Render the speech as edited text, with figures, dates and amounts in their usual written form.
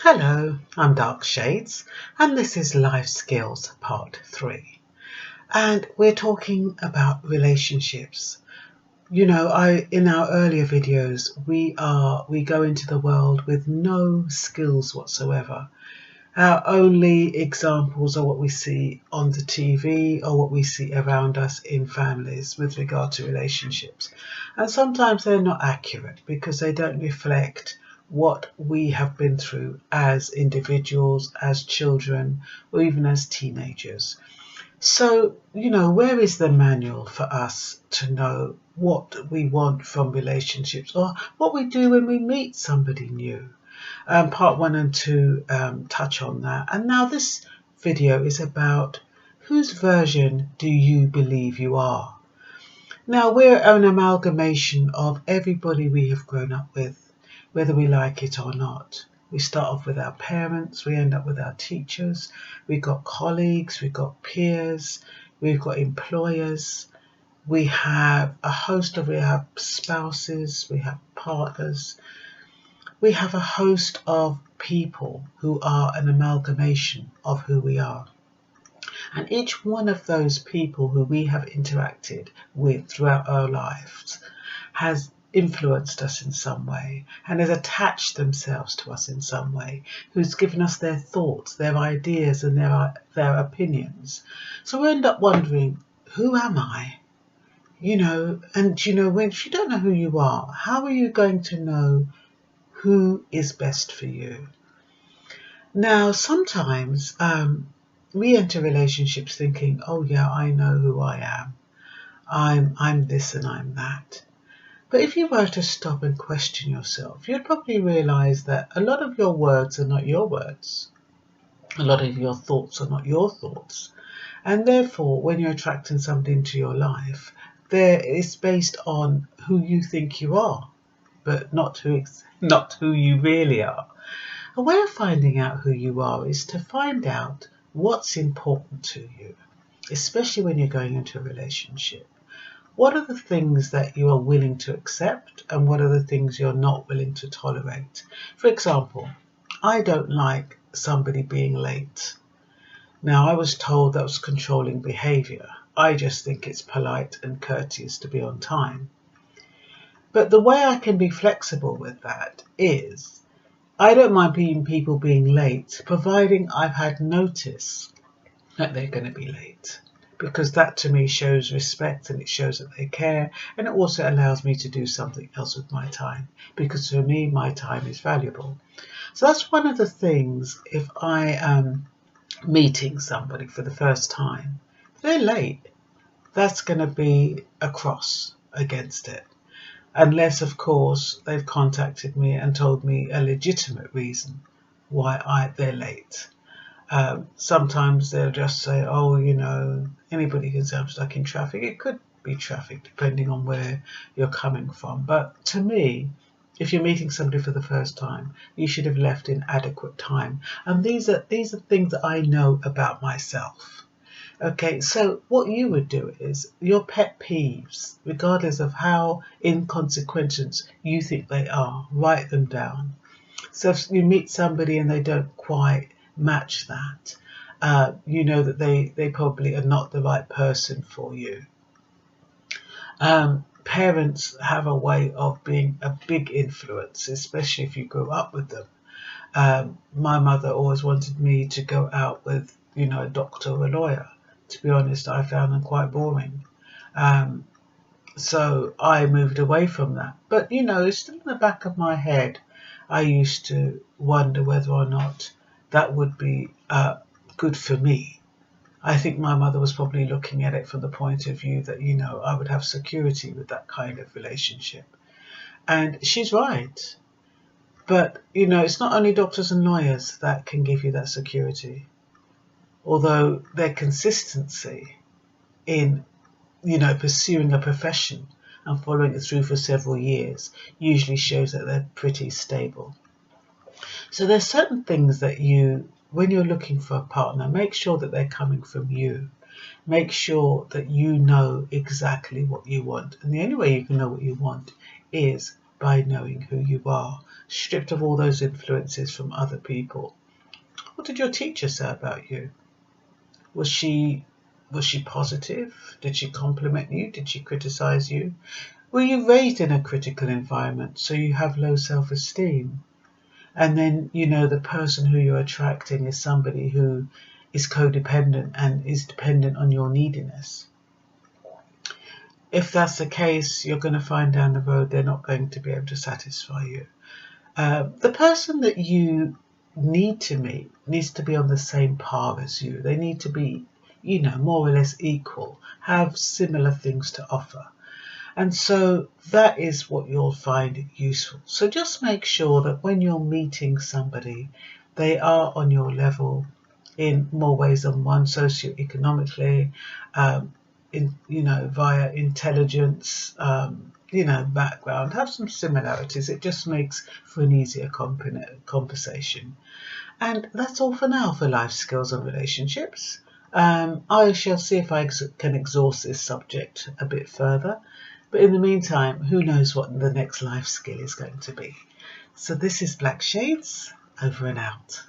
Hello, I'm Dark Shades, and this is Life Skills Part 3. And we're talking about relationships. In our earlier videos, we go into the world with no skills whatsoever. Our only examples are what we see on the TV or what we see around us in families with regard to relationships. And sometimes they're not accurate because they don't reflect what we have been through as individuals, as children, or even as teenagers. So, where is the manual for us to know what we want from relationships or what we do when we meet somebody new? Part 1 and 2 touch on that. And now this video is about whose version do you believe you are? Now, we're an amalgamation of everybody we have grown up with, whether we like it or not. We start off with our parents, we end up with our teachers, we've got colleagues, we've got peers, we've got employers, we have spouses, we have partners, we have a host of people who are an amalgamation of who we are. And each one of those people who we have interacted with throughout our lives has influenced us in some way and has attached themselves to us in some way, who's given us their thoughts, their ideas and their opinions. So we end up wondering, who am I? When if you don't know who you are, how are you going to know who is best for you? Now, sometimes we enter relationships thinking, oh yeah, I know who I am. I'm this and I'm that. But if you were to stop and question yourself, you'd probably realise that a lot of your words are not your words. A lot of your thoughts are not your thoughts. And therefore, when you're attracting somebody into your life, it's based on who you think you are, but not who you really are. A way of finding out who you are is to find out what's important to you, especially when you're going into a relationship. What are the things that you are willing to accept and what are the things you're not willing to tolerate? For example, I don't like somebody being late. Now, I was told that was controlling behaviour. I just think it's polite and courteous to be on time. But the way I can be flexible with that is I don't mind people being late, providing I've had notice that they're going to be late. Because that to me shows respect and it shows that they care, and it also allows me to do something else with my time, because for me my time is valuable. So that's one of the things. If I am meeting somebody for the first time, if they're late, that's going to be a cross against it, unless of course they've contacted me and told me a legitimate reason why they're late. Sometimes they'll just say, oh, anybody can say I'm stuck in traffic. It could be traffic depending on where you're coming from. But to me, if you're meeting somebody for the first time, you should have left in adequate time. And these are things that I know about myself. Okay, so what you would do is your pet peeves, regardless of how inconsequential you think they are, write them down. So if you meet somebody and they don't quite match that, that they probably are not the right person for you. Parents have a way of being a big influence, especially if you grow up with them. My mother always wanted me to go out with, a doctor or a lawyer. To be honest, I found them quite boring. So I moved away from that. But, it's still in the back of my head. I used to wonder whether or not that would be good for me. I think my mother was probably looking at it from the point of view that, I would have security with that kind of relationship. And she's right. But, it's not only doctors and lawyers that can give you that security. Although their consistency in, pursuing a profession and following it through for several years usually shows that they're pretty stable. So there's certain things that when you're looking for a partner, make sure that they're coming from you. Make sure that you know exactly what you want. And the only way you can know what you want is by knowing who you are. stripped of all those influences from other people. What did your teacher say about you? Was she positive? Did she compliment you? Did she criticize you? Were you raised in a critical environment so you have low self-esteem? And then, the person who you're attracting is somebody who is codependent and is dependent on your neediness. If that's the case, you're going to find down the road they're not going to be able to satisfy you. The person that you need to meet needs to be on the same par as you. They need to be, more or less equal, have similar things to offer. And so that is what you'll find useful. So just make sure that when you're meeting somebody, they are on your level in more ways than one, socioeconomically, via intelligence, background, have some similarities. It just makes for an easier conversation. And that's all for now for life skills and relationships. I shall see if I can exhaust this subject a bit further. But in the meantime, who knows what the next life skill is going to be. So this is Black Shades, over and out.